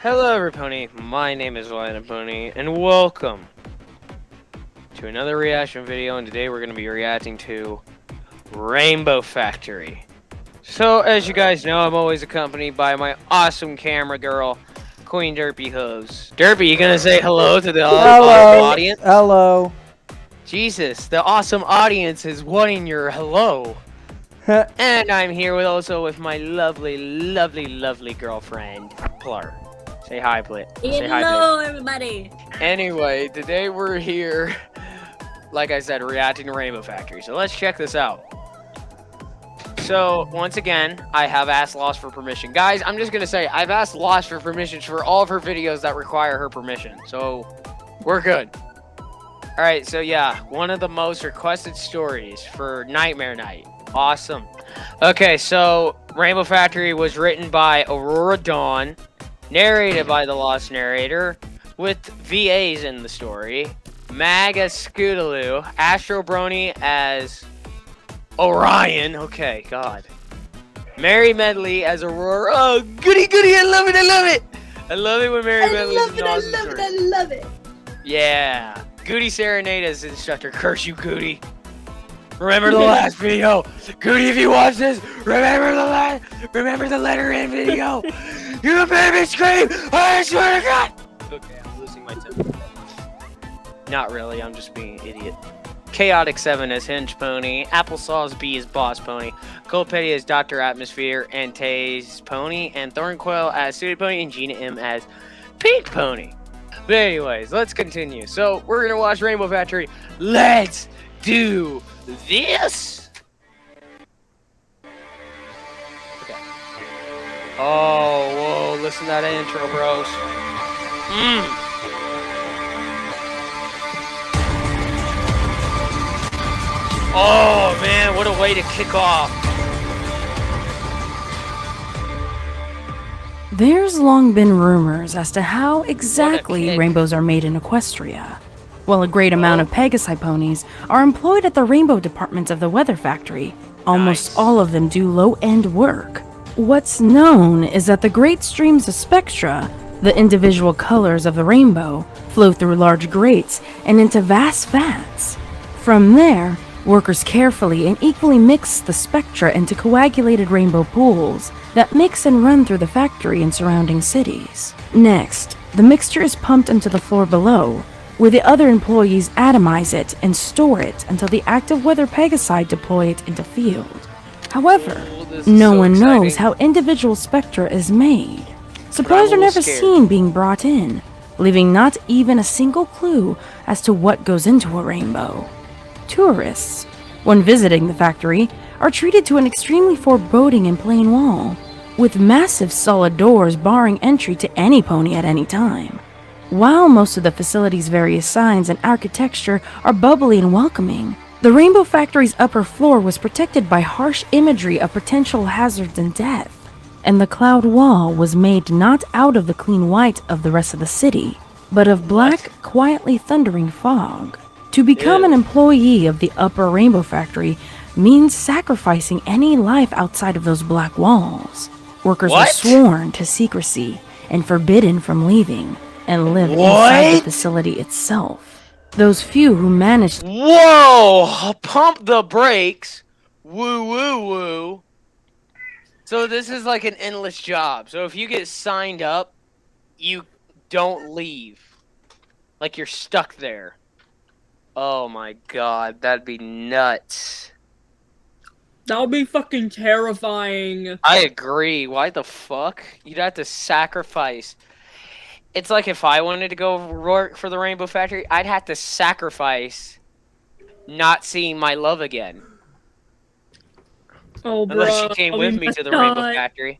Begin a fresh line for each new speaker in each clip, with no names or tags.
Hello everypony, my name is WyattMPony, and welcome to another reaction video, and today we're going to be reacting to Rainbow Factory. So, as you guys know, I'm always accompanied by my awesome camera girl, Queen Derpy Hooves. Derpy, you gonna say hello to the awesome audience?
Hello.
Jesus, the awesome audience is wanting your hello. And I'm here with my lovely girlfriend, Plur. Say hi, Plur.
Hello, everybody.
Anyway, today we're here, like I said, reacting to Rainbow Factory. So let's check this out. So, once again, I have asked Lost for permission. Guys, I'm just going to say, I've asked Lost for permission for all of her videos that require her permission. So, we're good. Alright, so yeah, one of the most requested stories for Nightmare Night. Awesome. Okay, so, Rainbow Factory was written by AuroraDawn, narrated by TheLostNarrator, with VAs in the story, Mag as Scootaloo, Astro Brony as Orion, okay, God. Mary Medley as Aurora. Oh, goody, I love it. I love it when Mary Medley's in the awesome story.
I love it.
Yeah. Goody Serenade as Instructor. Curse you, Goody. Remember the last video. Goody, if you watch this, remember the letter in video. You baby scream! I swear to God! Okay, I'm losing my temper. Not really, I'm just being an idiot. Chaotic 7 as Hinge Pony, Applesauce B as Boss Pony, Cold Petty as Dr. Atmosphere, Anteater-By Qumu, and Thornquill as Suited Pony, and Gina M as Pink Pony. But anyways, let's continue. So, we're gonna watch Rainbow Factory. Let's do this! Okay. Oh, whoa, listen to that intro, bros. Oh man, what a way to kick off.
There's long been rumors as to how exactly rainbows are made in Equestria. While a great amount of Pegasi ponies are employed at the rainbow departments of the Weather Factory, almost all of them do low-end work. What's known is that the great streams of spectra, the individual colors of the rainbow, flow through large grates and into vast vats. From there, workers carefully and equally mix the spectra into coagulated rainbow pools that mix and run through the factory and surrounding cities. Next, the mixture is pumped into the floor below, where the other employees atomize it and store it until the active weather Pegasi deploy it into field. However, no one knows how individual spectra is made. Supplies are never seen being brought in, leaving not even a single clue as to what goes into a rainbow. Tourists, when visiting the factory, are treated to an extremely foreboding and plain wall, with massive solid doors barring entry to any pony at any time. While most of the facility's various signs and architecture are bubbly and welcoming, the Rainbow Factory's upper floor was protected by harsh imagery of potential hazards and death, and the cloud wall was made not out of the clean white of the rest of the city, but of black, quietly thundering fog. To become an employee of the Upper Rainbow Factory means sacrificing any life outside of those black walls. Workers are sworn to secrecy and forbidden from leaving and live inside the facility itself. Those few who managed—
Whoa! Pump the brakes! Woo. So this is like an endless job. So if you get signed up, you don't leave. Like you're stuck there. Oh my god, that'd be nuts.
That would be fucking terrifying.
I agree. Why the fuck? You'd have to sacrifice. It's like if I wanted to go work for the Rainbow Factory, I'd have to sacrifice not seeing my love again.
Oh, bro.
Unless she came with me to the Rainbow Factory.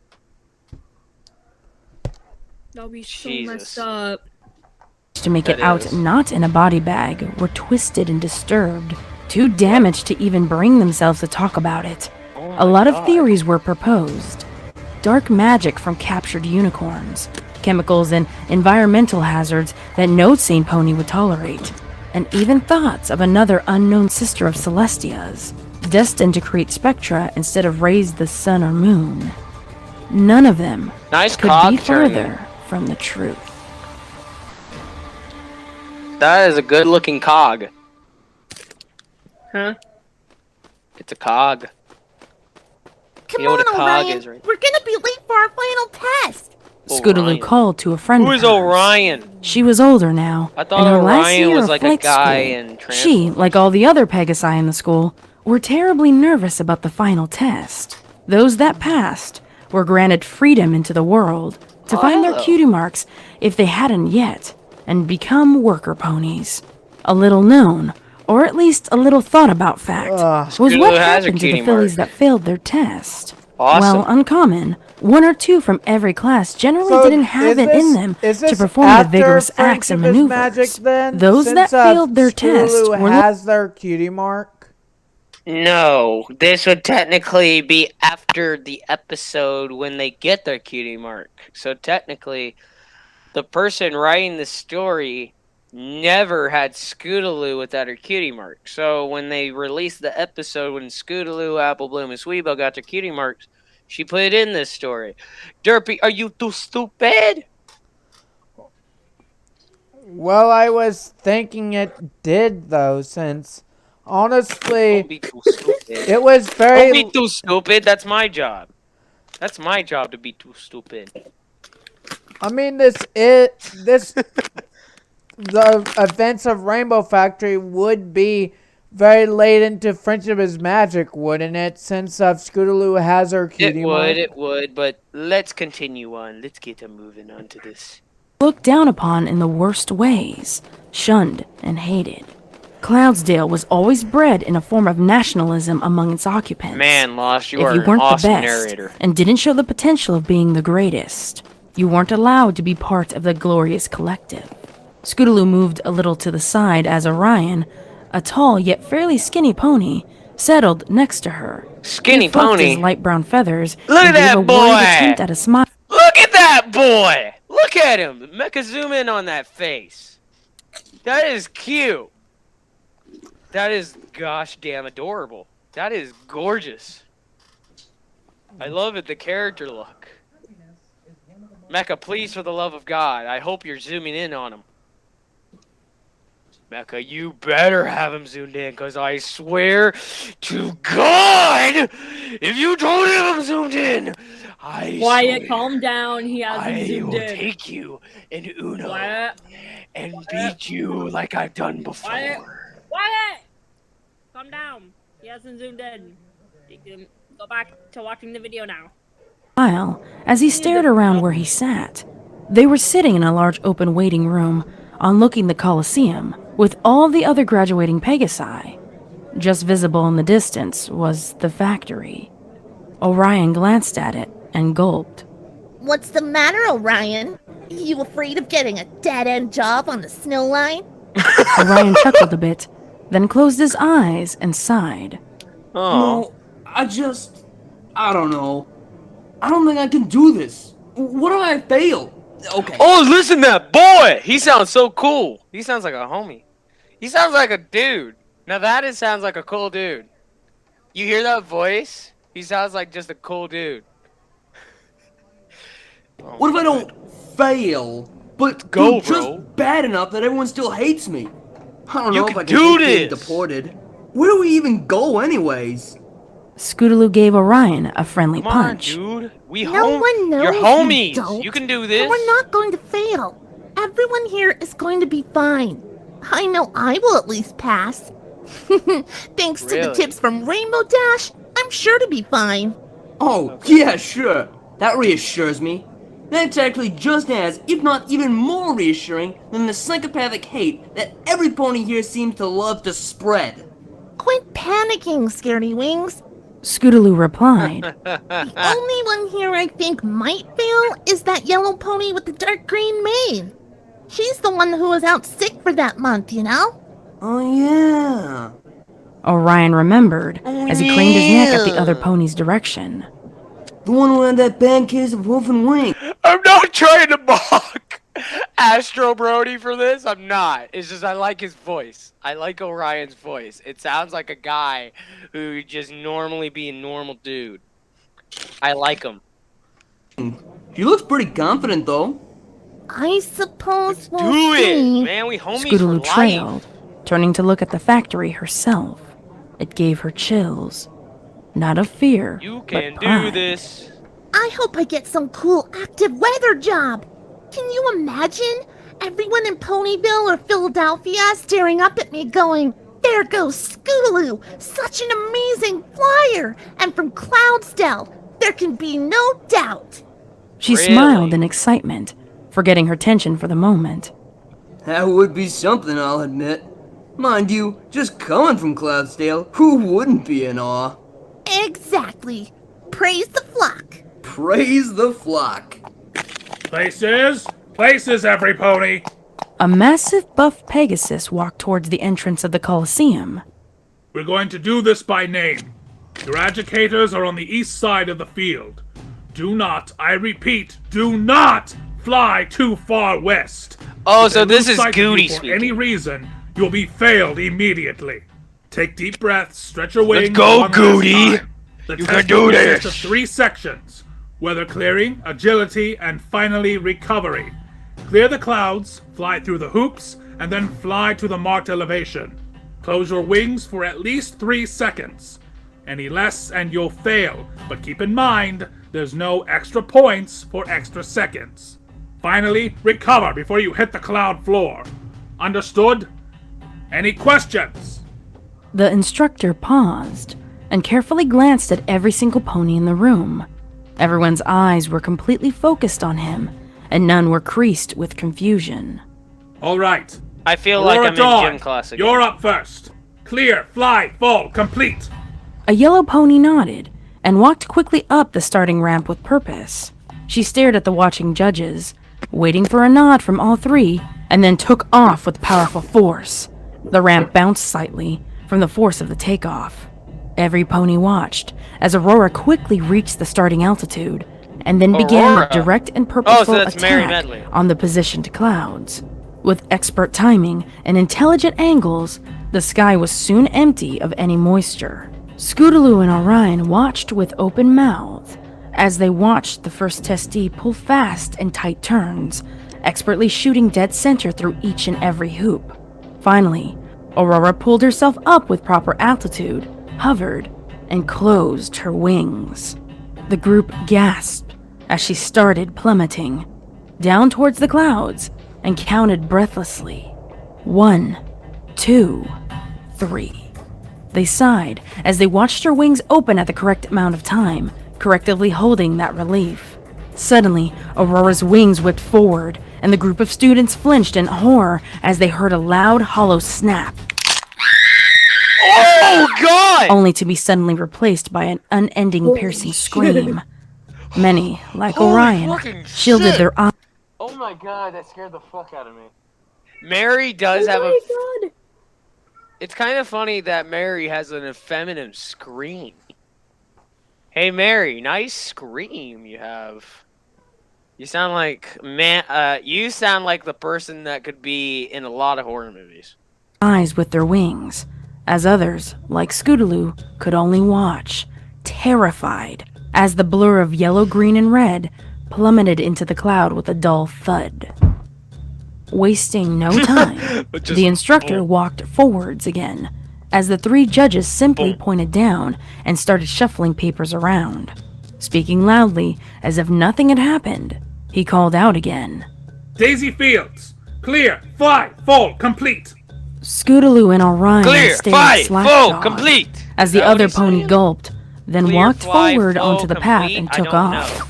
That'll be so messed up.
To make it out not in a body bag were twisted and disturbed, too damaged to even bring themselves to talk about it. A lot of theories were proposed. Dark magic from captured unicorns, chemicals and environmental hazards that no sane pony would tolerate, and even thoughts of another unknown sister of Celestia's, destined to create spectra instead of raise the sun or moon. None of them could be further from the truth.
That is a good-looking cog.
Huh?
It's a cog.
Come
You know
on,
what a cog
Orion.
is, right?
We're gonna be late for our final test.
Scootaloo
Orion.
called to a friend
Who
of
is
hers.
Orion?
She was older now.
I thought
in her last
Orion
year
was
of
like a
flight
guy
school,
in
she,
Transformers.
like all the other Pegasi in the school, were terribly nervous about the final test. Those that passed were granted freedom into the world to find their
hello.
cutie marks if they hadn't yet, and become worker ponies. A little known, or at least a little thought about fact, was
Scootaloo
what
has a
happened to
cutie
the fillies
mark.
that failed their test.
Awesome.
Well, uncommon. One or two from every class generally
So
didn't have
is
it in
this-
them
is
to
this
perform the
after
vigorous acts and
Friendship is
maneuvers.
Magic, then?
Those that
Since,
failed their test
Scootaloo
were
has their cutie mark.
No, this would technically be after the episode when they get their cutie mark. So technically, the person writing the story never had Scootaloo without her cutie mark. So when they released the episode when Scootaloo, Apple Bloom, and Sweebo got their cutie marks, she put it in this story. Derpy, are you too stupid?
Well, I was thinking it did, though, since, honestly,
Don't be too stupid.
it was very...
Don't be too stupid. That's my job. That's my job to be too stupid.
I mean, the events of Rainbow Factory would be very late into Friendship is Magic, wouldn't it? Since Scootaloo has her cutie mark.
It would, but let's continue on. Let's get moving on to this.
looked down upon in the worst ways, shunned and hated. Cloudsdale was always bred in a form of nationalism among its occupants.
Man, Lost, you
If
are
you
an
weren't
awesome
the best
narrator.
and didn't show the potential of being the greatest, you weren't allowed to be part of the glorious collective. Scootaloo moved a little to the side as Orion, a tall yet fairly skinny pony, settled next to her.
Skinny
He fluffed his
pony?
light brown feathers
Look
and
at
gave
that
a worried
boy!
attempt at a smile.
Look at that boy! Look at him! Mecha zoom in on that face. That is cute. That is gosh damn adorable. That is gorgeous. I love it, the character look. Mecha, please, for the love of God, I hope you're zooming in on him. Mecha, you better have him zoomed in, because I swear to God, if you don't have him zoomed in,
Wyatt, calm down. He hasn't
I
zoomed
will
in.
take you in Uno
Wyatt,
and beat you like I've done before.
Wyatt, calm down. He hasn't zoomed in. You can go back to watching the video now.
As he stared around where he sat. They were sitting in a large open waiting room overlooking the Colosseum with all the other graduating Pegasi. Just visible in the distance was the factory. Orion glanced at it and gulped.
What's the matter, Orion? You afraid of getting a dead-end job on the snow line?
Orion chuckled a bit, then closed his eyes and sighed.
Oh,
No, I don't know. I don't think I can do this. What if I fail? Okay.
oh, listen to that boy! He sounds so cool. He sounds like a homie. He sounds like a dude. Now that sounds like a cool dude. You hear that voice? He sounds like just a cool dude. Oh,
What if I don't fail, but
Go,
do just
bro.
bad enough that everyone still hates me? I don't
You
know if
can
I can
do
take being
this.
deported. Where do we even go, anyways?
Scootaloo gave Orion a friendly
Come on,
punch.
dude. We
No one knows
You're
you
homies.
don't.
You can do
And
this.
we're not going to fail. Everyone here is going to be fine. I know I will at least pass. Thanks to the
Really?
tips from Rainbow Dash, I'm sure to be fine.
Oh, yeah, sure. That reassures me. That's actually just as, if not even more reassuring than the psychopathic hate that every pony here seems to love to spread.
Quit panicking, Scaredy Wings.
Scootaloo replied.
The only one here I think might fail is that yellow pony with the dark green mane. She's the one who was out sick for that month, you know?
Oh, yeah.
Orion remembered as he craned his neck at the other pony's direction.
The one who had that bad case of wolf and wing.
I'm not trying to mock Astro Brody for this. I'm not. It's just I like his voice. I like Orion's voice. It sounds like a guy who would just normally be a normal dude. I like him.
He looks pretty confident, though.
I suppose we'll
Do
see.
it, man. We homies for
Scootaloo
life.
trailed, turning to look at the factory herself. It gave her chills. Not of fear,
You
but
can do
pride.
this.
I hope I get some cool active weather job. Can you imagine? Everyone in Ponyville or Philadelphia staring up at me going, "There goes Scootaloo, such an amazing flyer!" And from Cloudsdale, there can be no doubt.
She
Really?
smiled in excitement, forgetting her tension for the moment.
That would be something, I'll admit. Mind you, just coming from Cloudsdale, who wouldn't be in awe?
Exactly. Praise the flock.
Praise the flock.
Places! Places, everypony!
A massive buff Pegasus walked towards the entrance of the Colosseum.
We're going to do this by name. Your educators are on the east side of the field. Do not, I repeat, do not fly too far west.
Oh,
If
so
they
this
lose
is
sight of you
Goody
for
speaking.
any reason, you'll be failed immediately. Take deep breaths, stretch your wings.
go,
one last
Goody.
time. The
You
test
can do
will consist
this.
of 3 sections: weather clearing, agility, and finally recovery. Clear the clouds, fly through the hoops, and then fly to the marked elevation. Close your wings for at least 3 seconds. Any less and you'll fail, but keep in mind, there's no extra points for extra seconds. Finally, recover before you hit the cloud floor. Understood? Any questions?
The instructor paused and carefully glanced at every single pony in the room. Everyone's eyes were completely focused on him, and none were creased with confusion.
All right.
I feel like I'm in
AuroraDawn,
gym class again.
you're up first. Clear, fly, full, complete.
A yellow pony nodded and walked quickly up the starting ramp with purpose. She stared at the watching judges, waiting for a nod from all 3, and then took off with powerful force. The ramp bounced slightly from the force of the takeoff. Every pony watched as Aurora quickly reached the starting altitude and then began
Aurora?
a direct and purposeful
that's Mary
attack
Medley.
on the positioned clouds. With expert timing and intelligent angles, the sky was soon empty of any moisture. Scootaloo and Orion watched with open mouth as they watched the first testee pull fast and tight turns, expertly shooting dead center through each and every hoop. Finally, Aurora pulled herself up with proper altitude, hovered, and closed her wings. The group gasped as she started plummeting down towards the clouds and counted breathlessly. 1, 2, 3. They sighed as they watched her wings open at the correct amount of time, correctively holding that relief. Suddenly, Aurora's wings whipped forward, and the group of students flinched in horror as they heard a loud, hollow snap,
Oh, God!
only to be suddenly replaced by an unending piercing scream. Many, like
Holy
Orion,
fucking
shielded
shit.
their eyes.
Oh my God, that scared the fuck out of me. Mary does have a...
God.
It's kind of funny that Mary has an effeminate scream. Hey, Mary, nice scream you have. You sound like you sound like the person that could be in a lot of horror movies.
Eyes with their wings, as others, like Scootaloo, could only watch, terrified, as the blur of yellow, green, and red plummeted into the cloud with a dull thud. Wasting no time,
Just
the instructor
boom.
walked forwards again, as the 3 judges simply
Boom.
pointed down and started shuffling papers around. Speaking loudly, as if nothing had happened, he called out again.
Daisy Fields, clear, fly, full, complete.
Scootaloo and Orion
Clear,
stayed
fly,
slack-jawed,
full, complete.
as
Is
the
that what
other
he's
pony
saying?
gulped, then
Clear,
walked
fly,
forward
full,
onto the path
complete?
and
I
took
don't
off.
know.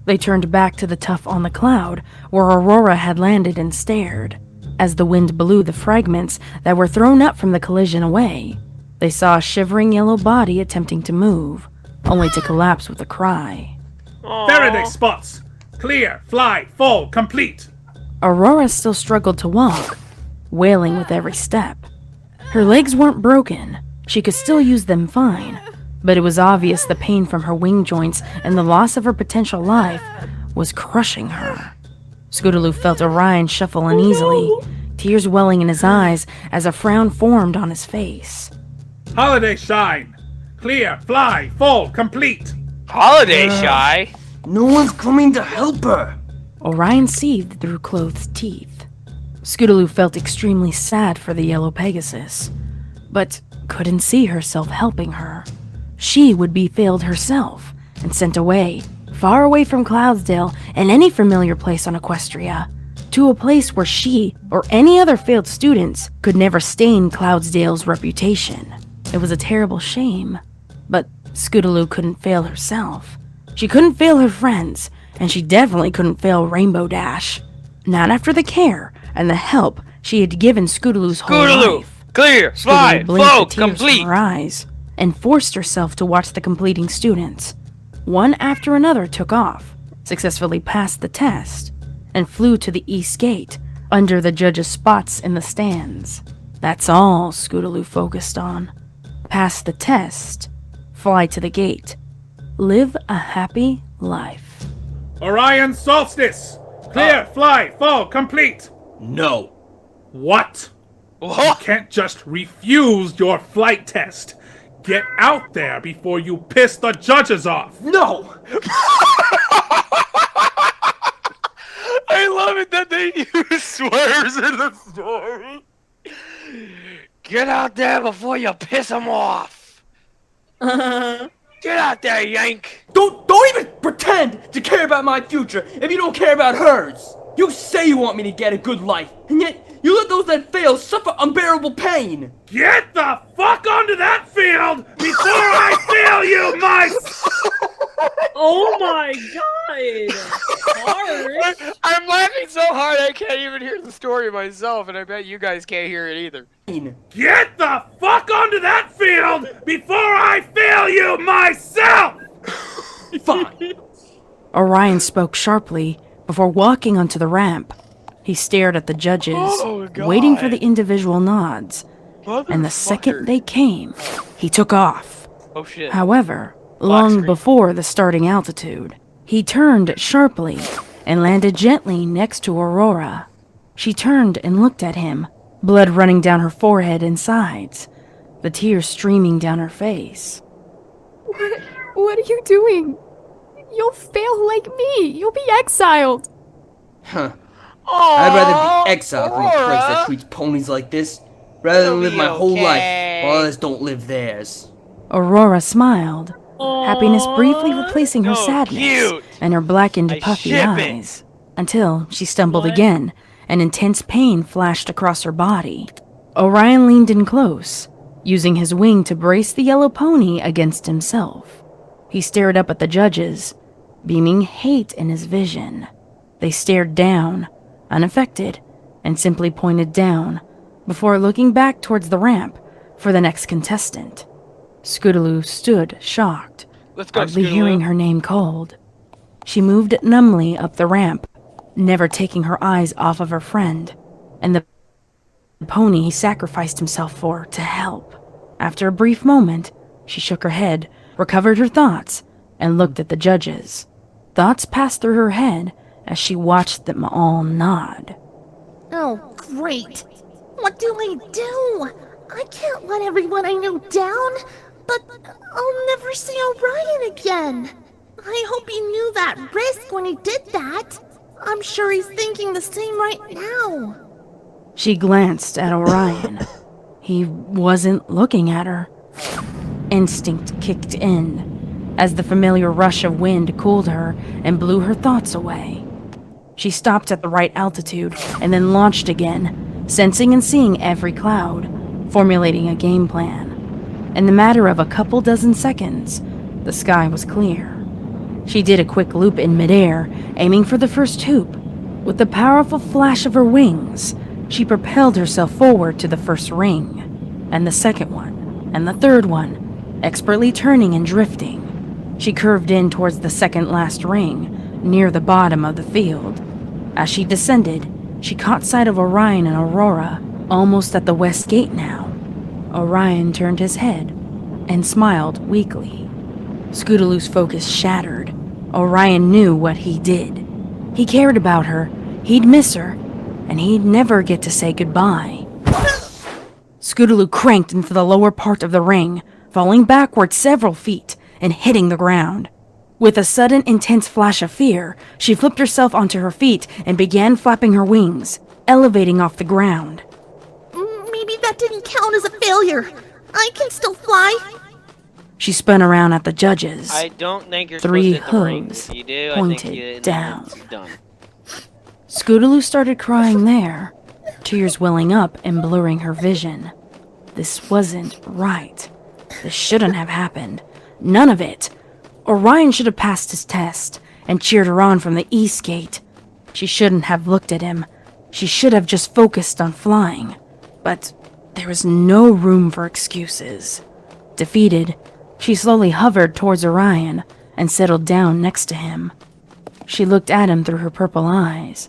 They turned back to the tuff on the cloud, where Aurora had landed and stared. As the wind blew the fragments that were thrown up from the collision away, they saw a shivering yellow body attempting to move, only to collapse with a cry.
Faraday spots, clear, fly, full, complete.
Aurora still struggled to walk, wailing with every step. Her legs weren't broken, she could still use them fine, but it was obvious the pain from her wing joints and the loss of her potential life was crushing her. Scootaloo felt Orion shuffle uneasily, tears welling in his eyes as a frown formed on his face.
Holiday shine, clear, fly, full, complete.
Holiday shy.
No one's coming to help her.
Orion seethed through closed teeth. Scootaloo felt extremely sad for the yellow Pegasus, but couldn't see herself helping her. She would be failed herself and sent away, far away from Cloudsdale and any familiar place on Equestria, to a place where she or any other failed students could never stain Cloudsdale's reputation. It was a terrible shame, but Scootaloo couldn't fail herself. She couldn't fail her friends, and she definitely couldn't fail Rainbow Dash. Not after the care and the help she had given Scootaloo's whole life.
Clear,
Scootaloo
slide,
blinked
flow,
the tears
complete.
from her eyes and forced herself to watch the completing students. One after another took off, successfully passed the test, and flew to the east gate under the judges' spots in the stands. That's all Scootaloo focused on. Pass the test, fly to the gate, live a happy life.
Orion Solstice! Clear, fly, fall, complete!
No.
What? You can't just refuse your flight test. Get out there before you piss the judges off.
No!
I love it that they use swears in the story. Get out there before you piss them off. Get out there, Yank.
Don't even pretend to care about my future if you don't care about hers. You say you want me to get a good life, and yet you let those that fail suffer unbearable pain.
Get the fuck onto that field before I fail you, my...
Oh my god! Harsh.
I'm laughing so hard I can't even hear the story myself, and I bet you guys can't hear it either.
Get the fuck onto that field before I fail you myself!
Fine.
Orion spoke sharply before walking onto the ramp. He stared at the judges, waiting for the individual nods, and the second they came, he took off.
Oh shit.
However,
Black
long
screen.
before the starting altitude, he turned sharply and landed gently next to Aurora. She turned and looked at him, blood running down her forehead and sides, the tears streaming down her face.
What are you doing? You'll fail like me. You'll be exiled.
Huh.
Aww,
I'd rather be exiled from a place that
Aurora.
treats ponies like this, rather than
It'll
live
be
my whole life
okay.
while others don't live theirs.
Aurora smiled, happiness briefly replacing her
Oh,
sadness
cute.
and her blackened,
I
puffy
ship it.
eyes, until she stumbled
What?
again, and intense pain flashed across her body. Orion leaned in close, using his wing to brace the yellow pony against himself. He stared up at the judges, beaming hate in his vision. They stared down, unaffected, and simply pointed down, before looking back towards the ramp for the next contestant. Scootaloo stood shocked,
Let's go,
hardly
Scootaloo.
hearing her name called. She moved numbly up the ramp, never taking her eyes off of her friend, and the pony he sacrificed himself for to help. After a brief moment, she shook her head, recovered her thoughts, and looked at the judges. Thoughts passed through her head as she watched them all nod.
Oh, great. What do I do? I can't let everyone I know down, but I'll never see Orion again. I hope he knew that risk when he did that. I'm sure he's thinking the same right now.
She glanced at Orion. He wasn't looking at her. Instinct kicked in, as the familiar rush of wind cooled her and blew her thoughts away. She stopped at the right altitude and then launched again, sensing and seeing every cloud, formulating a game plan. In the matter of a couple dozen seconds, the sky was clear. She did a quick loop in midair, aiming for the first hoop. With the powerful flash of her wings, she propelled herself forward to the first ring, and the second one, and the third one, expertly turning and drifting. She curved in towards the second last ring, near the bottom of the field. As she descended, she caught sight of Orion and Aurora, almost at the west gate now. Orion turned his head and smiled weakly. Scootaloo's focus shattered. Orion knew what he did. He cared about her, he'd miss her, and he'd never get to say goodbye. Scootaloo cranked into the lower part of the ring, falling backward several feet and hitting the ground. With a sudden, intense flash of fear, she flipped herself onto her feet and began flapping her wings, elevating off the ground.
Maybe that didn't count as a failure. I can still fly.
She spun around at the judges.
I don't think you're
Three
supposed to hit the ring.
hooves
If you do,
pointed
I think
down.
it's done.
Scootaloo started crying there, tears welling up and blurring her vision. This wasn't right. This shouldn't have happened. None of it. Orion should have passed his test and cheered her on from the east gate. She shouldn't have looked at him. She should have just focused on flying. But there was no room for excuses. Defeated, she slowly hovered towards Orion and settled down next to him. She looked at him through her purple eyes.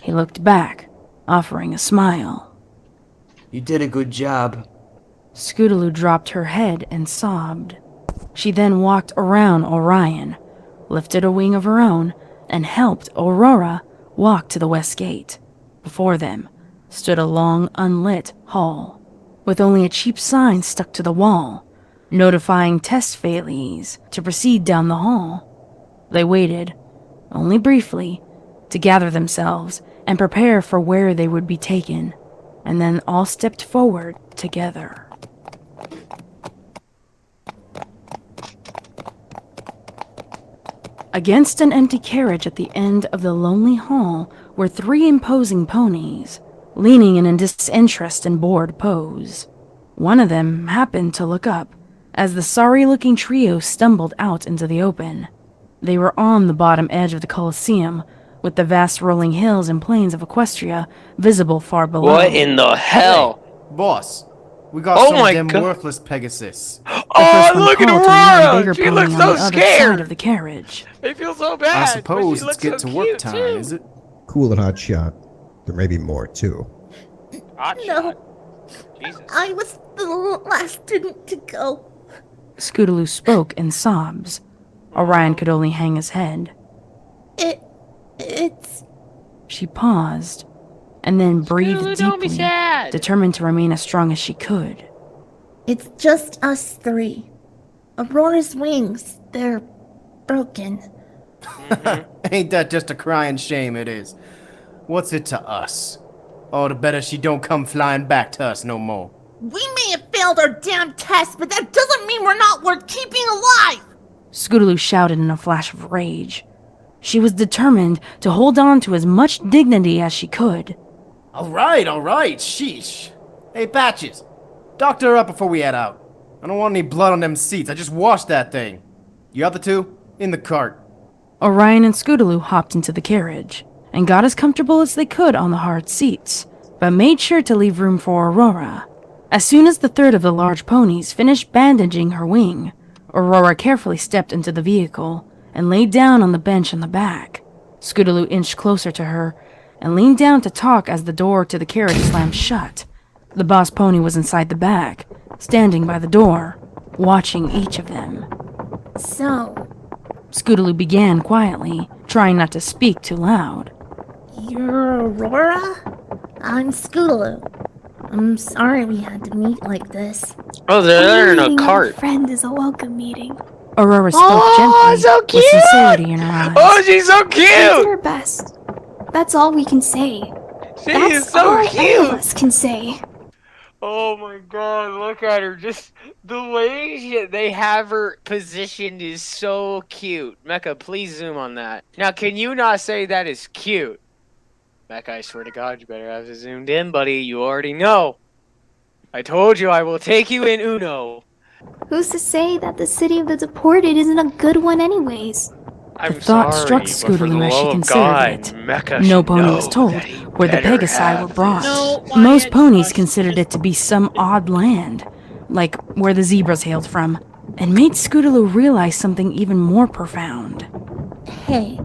He looked back, offering a smile.
You did a good job.
Scootaloo dropped her head and sobbed. She then walked around Orion, lifted a wing of her own, and helped Aurora walk to the west gate. Before them stood a long, unlit hall, with only a cheap sign stuck to the wall, notifying test failees to proceed down the hall. They waited, only briefly, to gather themselves and prepare for where they would be taken, and then all stepped forward together. Against an empty carriage at the end of the lonely hall were 3 imposing ponies, leaning in a disinterest and bored pose. One of them happened to look up as the sorry-looking trio stumbled out into the open. They were on the bottom edge of the Colosseum, with the vast rolling hills and plains of Equestria visible far below.
What in the hell?
Boss, we got
Oh
some
my
damn
God.
worthless Pegasus.
Oh, look at Aurora! She
She
looks
on
so
the other
scared!
side of the carriage.
I feel so bad.
I
but
suppose
she
it's
looks
get
so
to work
cute,
time,
too.
is it?
Cool and hot shot. There may be more, too.
Hot
No.
shot. Jesus.
I was the last student to go.
Scootaloo spoke in sobs. Orion could only hang his head.
It's...
She paused, and then breathed
Scootaloo, don't be
deeply,
sad.
determined to remain as strong as she could.
It's just us 3. Aurora's wings, they're broken.
Ain't that just a crying shame it is? What's it to us? Oh, the better she don't come flying back to us no more.
We may have failed our damn test, but that doesn't mean we're not worth keeping alive!
Scootaloo shouted in a flash of rage. She was determined to hold on to as much dignity as she could.
Alright, sheesh. Hey, Patches, doctor her up before we head out. I don't want any blood on them seats, I just washed that thing. You other 2? In the cart.
Orion and Scootaloo hopped into the carriage, and got as comfortable as they could on the hard seats, but made sure to leave room for Aurora. As soon as the third of the large ponies finished bandaging her wing, Aurora carefully stepped into the vehicle and laid down on the bench in the back. Scootaloo inched closer to her and leaned down to talk as the door to the carriage slammed shut. The boss pony was inside the back, standing by the door, watching each of them.
So,
Scootaloo began quietly, trying not to speak too loud.
you're Aurora? I'm Scootaloo. I'm sorry we had to meet like this.
Oh, they're in a
Meeting with
cart.
friend is a welcome meeting.
Aurora spoke
Oh,
gently,
so
with
cute!
sincerity in her eyes.
Oh, she's so
We did
cute!
our best. That's all we can say.
She
That's
is so
all any of
cute!
us can say.
Oh my god, look at her. Just the way they have her positioned is so cute. Mecha, please zoom on that. Now, can you not say that is cute? Mecha, I swear to God, you better have it zoomed in, buddy. You already know. I told you I will take you in Uno.
Who's to say that the city of the deported isn't a good one anyways?
I'm
The thought
sorry,
struck
but for the
Scootaloo as she
love of
considered
God,
it.
Mecha
No
should
pony
know
was told
that he
where the
better
Pegasi
have
were brought.
No,
Most
Wyatt,
ponies
gosh,
considered
just-
it to be some odd land, like where the zebras hailed from, and made Scootaloo realize something even more profound.
Hey,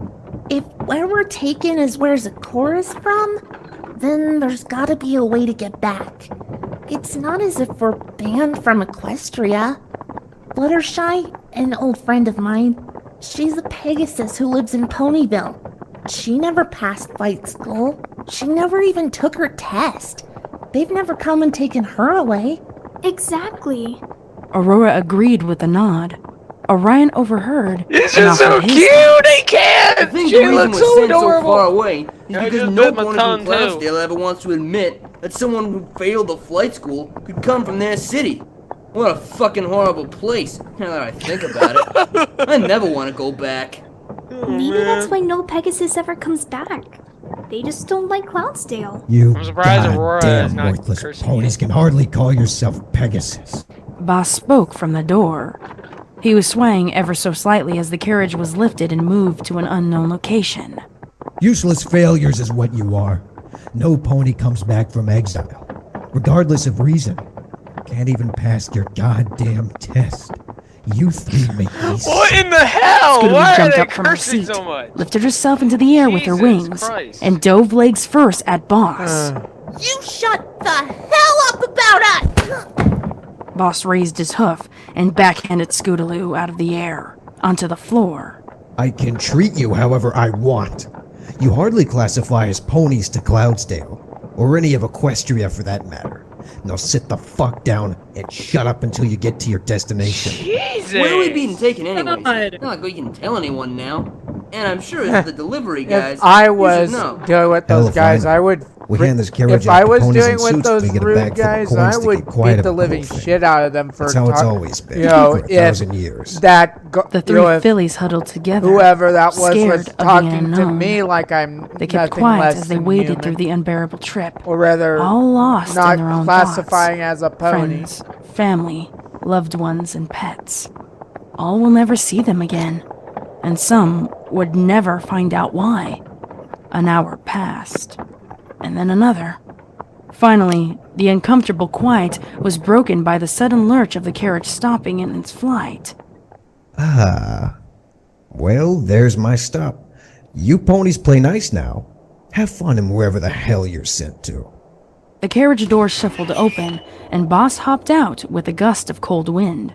if where we're taken is where Zakora's from, then there's gotta be a way to get back. It's not as if we're banned from Equestria. Fluttershy, an old friend of mine, she's a Pegasus who lives in Ponyville. She never passed flight school. She never even took her test. They've never come and taken her away.
Exactly.
Aurora agreed with a nod. Orion overheard
This
and
is so
offered his
cute!
thoughts.
I can't!
I think
She
the reason
looks
we're
so
sent so
adorable!
far away is
I
because
just
no
bit my
pony
tongue,
from
too.
Cloudsdale ever wants to admit that someone who failed the flight school could come from their city. What a fucking horrible place, now that I think about it. I never want to go back.
Maybe that's why no Pegasus ever comes back. They just don't like Cloudsdale.
You
I'm surprised Aurora is
goddamn
not
worthless
cursing
ponies
you.
can hardly call yourself Pegasus.
Boss spoke from the door. He was swaying ever so slightly as the carriage was lifted and moved to an unknown location.
Useless failures is what you are. No pony comes back from exile, regardless of reason. Can't even pass your goddamn test. You three make me
What in the hell?
Scootaloo
Why are
jumped
they
up from her
cursing
seat,
so much?
lifted herself into the air with her
Jesus
wings,
Christ.
and dove legs first at Boss.
You shut the hell up about us!
Boss raised his hoof and backhanded Scootaloo out of the air, onto the floor.
I can treat you however I want. You hardly classify as ponies to Cloudsdale, or any of Equestria for that matter. Now sit the fuck down and shut up until you get to your destination.
Jesus!
Where are we being taken anyways?
God.
Not like we can tell anyone now. And I'm sure it's the delivery guys.
If I
You should
was
know.
dealing with
Hell,
those
if
guys,
I-
I would.
We hand this carriage
If
out
I
to
was
ponies
doing
in
with
suits,
those
we get a
rude
bag full of
guys,
coins
I
to
would
get quiet
beat the
about
living
whole thing.
shit out of them for
That's how it's
talk-
always been
You know,
for a
if
1,000 years.
that
The
you
three
know, if
fillies huddled together,
whoever that was
scared of the
talking to
unknown.
me like I'm
They kept
nothing
quiet
less
as they
than
waited
human,
through the unbearable trip,
or rather,
all lost
not
in their own
classifying
thoughts.
as a pony.
Friends, family, loved ones, and pets. All will never see them again, and some would never find out why. An hour passed, and then another. Finally, the uncomfortable quiet was broken by the sudden lurch of the carriage stopping in its flight.
Ah. Well, there's my stop. You ponies play nice now. Have fun in wherever the hell you're sent to.
The carriage door shuffled open, and Boss hopped out with a gust of cold wind.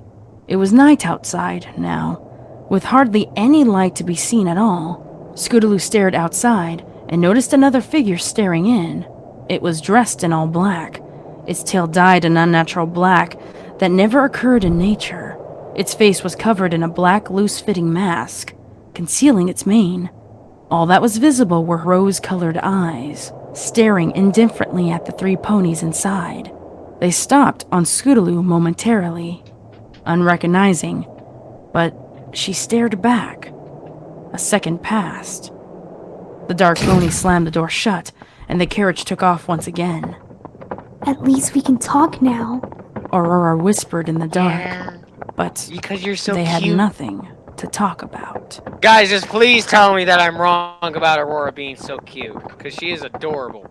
It was night outside now, with hardly any light to be seen at all. Scootaloo stared outside and noticed another figure staring in. It was dressed in all black, its tail dyed an unnatural black that never occurred in nature. Its face was covered in a black, loose-fitting mask, concealing its mane. All that was visible were rose-colored eyes, staring indifferently at the three ponies inside. They stopped on Scootaloo momentarily, unrecognizing, but she stared back. A second passed. The dark pony slammed the door shut, and the carriage took off once again.
At least we can talk now.
Aurora whispered in the dark, but
Because you're so
they had
cute.
nothing to talk about.
Guys, just please tell me that I'm wrong about Aurora being so cute. Because she is adorable.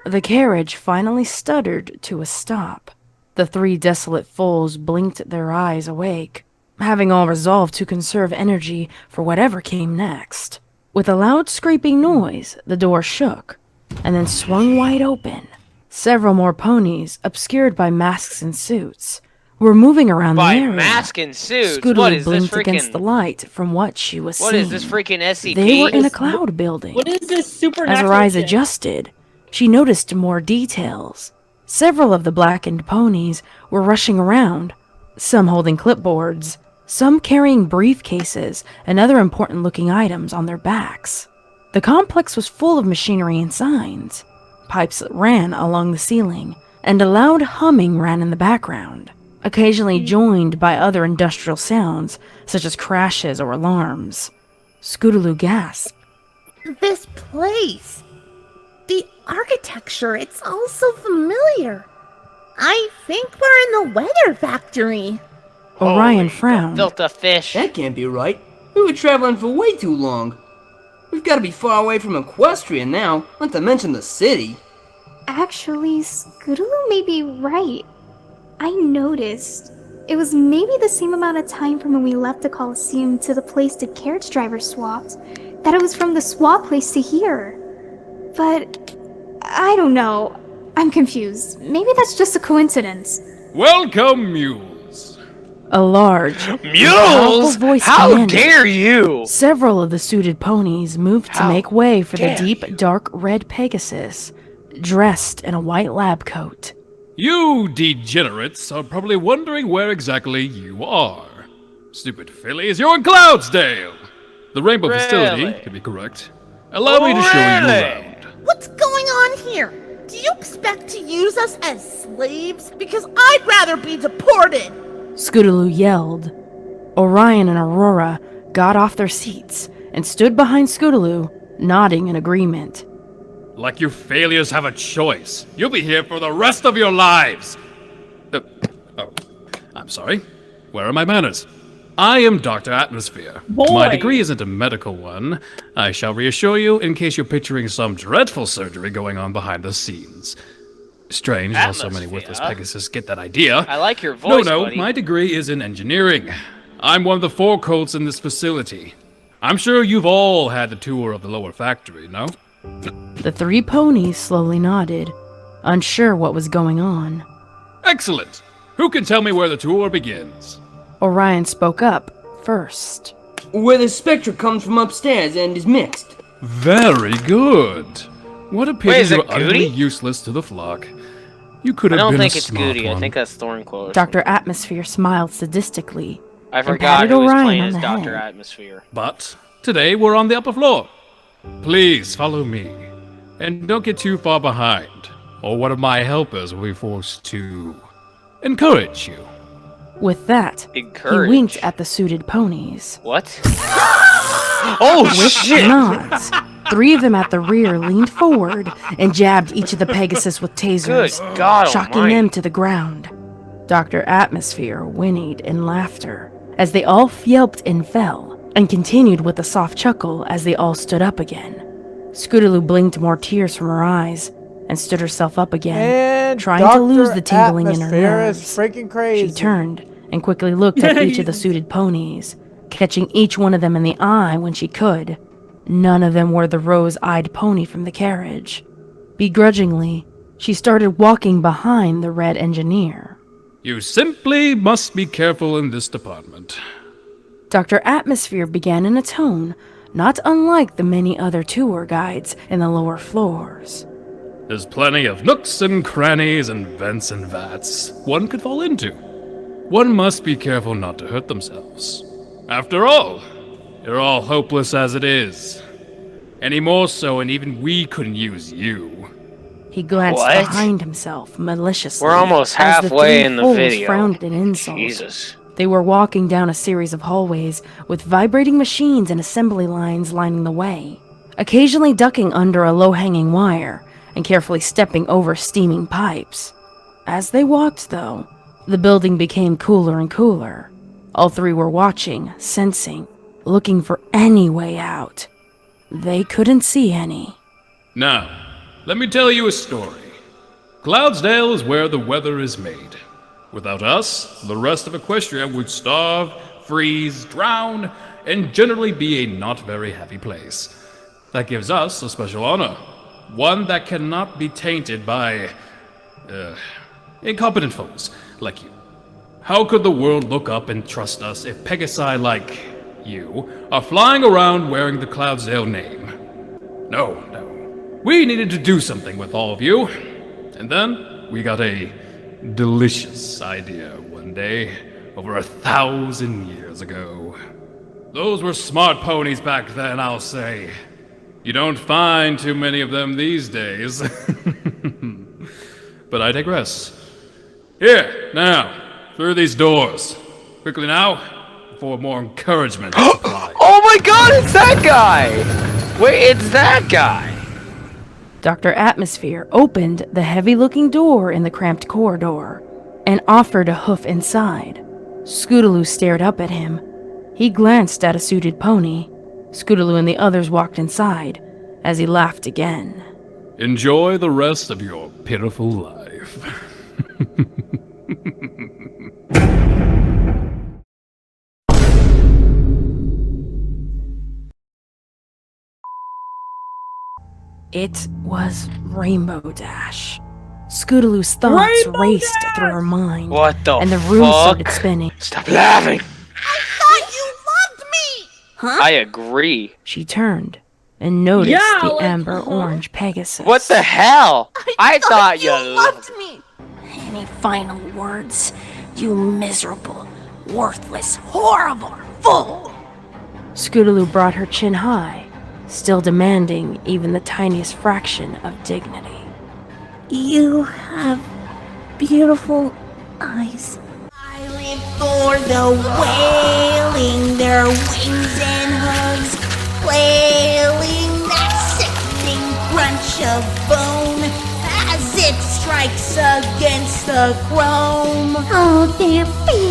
The carriage finally stuttered to a stop. The three desolate foals blinked their eyes awake, having all resolved to conserve energy for whatever came next. With a loud scraping noise, the door shook, and then swung wide open. Several more ponies, obscured by masks and suits, were moving around
By
the area.
mask and suits?
Scootaloo
What is this
blinked against the
freaking...
light from what she was
What
seeing.
is this freaking SCP?
They were in a cloud building.
What is this
As
supernatural
her eyes
shit?
adjusted, she noticed more details. Several of the blackened ponies were rushing around, some holding clipboards, some carrying briefcases and other important-looking items on their backs. The complex was full of machinery and signs. Pipes ran along the ceiling, and a loud humming ran in the background, occasionally joined by other industrial sounds, such as crashes or alarms. Scootaloo gasped.
This place. The architecture, it's all so familiar. I think we're in the weather factory.
Orion frowned.
Filter fish.
That can't be right. We were traveling for way too long. We've got to be far away from Equestria now, not to mention the city.
Actually, Scootaloo may be right. I noticed. It was maybe the same amount of time from when we left the Coliseum to the place the carriage driver swapped, that it was from the swap place to here. But I don't know. I'm confused. Maybe that's just a coincidence.
Welcome, Muse.
A large, powerful
Mules?
voice
How
commanded.
dare you?
Several of the suited ponies moved to
How
make way for the
dare
deep,
you.
dark red Pegasus, dressed in a white lab coat.
You degenerates are probably wondering where exactly you are. Stupid fillies, you're in Cloudsdale! The Rainbow facility,
Really?
to be correct. Allow me to show you
Really?
around.
What's going on here? Do you expect to use us as slaves? Because I'd rather be deported.
Scootaloo yelled. Orion and Aurora got off their seats and stood behind Scootaloo, nodding in agreement.
Like you failures have a choice. You'll be here for the rest of your lives. Oh, I'm sorry. Where are my manners? I am Dr. Atmosphere.
Boy.
My degree isn't a medical one. I shall reassure you in case you're picturing some dreadful surgery going on behind the scenes. Strange how so many worthless Pegasus get that idea.
I like your voice,
No,
buddy.
my degree is in engineering. I'm one of the 4 colts in this facility. I'm sure you've all had the tour of the lower factory, no?
The 3 ponies slowly nodded, unsure what was going on.
Excellent! Who can tell me where the tour begins?
Orion spoke up first.
Where the spectra comes from upstairs and is mixed.
Very good. What a
Wait,
pity
is it
you're utterly
Goody?
useless to the flock. You could
I
have
don't
been
think
a
it's
smart
Goody. I
one.
think that's Thornquote.
Dr. Atmosphere smiled sadistically.
I
and
forgot
patted
who was
Orion
playing
on
as
the
Dr.
head.
Atmosphere.
But today we're on the upper floor. Please follow me. And don't get too far behind, or one of my helpers will be forced to encourage you.
With that,
Encourage.
he winked at the suited ponies.
What? Oh,
With
shit!
nods, 3 of them at the rear leaned forward and jabbed each of the Pegasus with tasers,
Good God
shocking
almighty.
them to the ground. Dr. Atmosphere whinnied in laughter as they all yelped and fell, and continued with a soft chuckle as they all stood up again. Scootaloo blinked more tears from her eyes and stood herself up again,
And
trying
Dr.
to lose the tingling in her
Atmosphere is
nerves.
freaking crazy.
She turned and quickly looked at each of the suited ponies, catching each one of them in the eye when she could. None of them were the rose-eyed pony from the carriage. Begrudgingly, she started walking behind the red engineer.
You simply must be careful in this department.
Dr. Atmosphere began in a tone not unlike the many other tour guides in the lower floors.
There's plenty of nooks and crannies and vents and vats one could fall into. One must be careful not to hurt themselves. After all, you're all hopeless as it is. Any more so, and even we couldn't use you.
He glanced
What?
behind himself maliciously.
We're almost
as the
halfway
3
in the
fools
video.
frowned in insult.
Jesus.
They were walking down a series of hallways with vibrating machines and assembly lines lining the way, occasionally ducking under a low-hanging wire and carefully stepping over steaming pipes. As they walked, though, the building became cooler and cooler. All 3 were watching, sensing, looking for any way out. They couldn't see any.
Now, let me tell you a story. Cloudsdale is where the weather is made. Without us, the rest of Equestria would starve, freeze, drown, and generally be a not very happy place. That gives us a special honor. One that cannot be tainted by, incompetent foes like you. How could the world look up and trust us if Pegasi like you are flying around wearing the Cloudsdale name? No. We needed to do something with all of you. And then we got a delicious idea one day, over 1,000 years ago. Those were smart ponies back then, I'll say. You don't find too many of them these days. But I digress. Here, now, through these doors. Quickly now, before more encouragement is applied.
Oh my god, it's that guy! Wait, it's that guy!
Dr. Atmosphere opened the heavy-looking door in the cramped corridor and offered a hoof inside. Scootaloo stared up at him. He glanced at a suited pony. Scootaloo and the others walked inside as he laughed again.
Enjoy the rest of your pitiful life.
It was Rainbow Dash. Scootaloo's thoughts
Rainbow
raced
Dash!
through her mind,
What the
and the room
fuck?
started spinning.
Stop laughing!
I thought you loved me! Huh?
I agree.
She turned and noticed
Yeah,
the
like,
amber-orange Pegasus.
What the hell? I thought you
loved me!
final words, you miserable, worthless, horrible fool! Scootaloo brought her chin high, still demanding even the tiniest fraction of dignity.
You have beautiful eyes.
I live for the wailing, their wings and hooves, flailing that sickening crunch of bone as it strikes against the chrome.
Oh, Derpy,